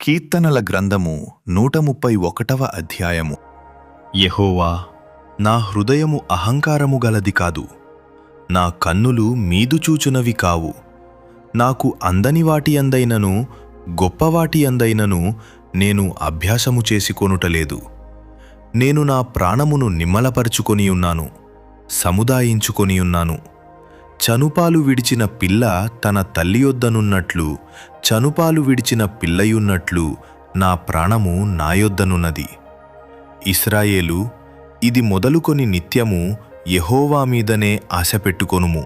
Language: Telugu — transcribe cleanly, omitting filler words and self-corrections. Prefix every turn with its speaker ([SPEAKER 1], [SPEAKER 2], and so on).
[SPEAKER 1] కీర్తనల గ్రంథము 131వ అధ్యాయము.
[SPEAKER 2] యెహోవా, నా హృదయము అహంకారము గలది కాదు, నా కన్నులు మీదు చూచునవి కావు. నాకు అందని వాటి అందైనను గొప్పవాటి అందైనను నేను అభ్యాసము చేసుకొనుటలేదు. నేను నా ప్రాణమును నిమ్మలపరుచుకొనియున్నాను, సముదాయించుకొనియున్నాను. చనుపాలు విడిచిన పిల్ల తన తల్లి యొద్దనున్నట్లు, చనుపాలు విడిచిన పిల్లయున్నట్లు నా ప్రాణము నా యొద్దనున్నది. ఇశ్రాయేలు, ఇది మొదలుకొని నిత్యము యెహోవా మీదనే ఆశపెట్టుకొనుము.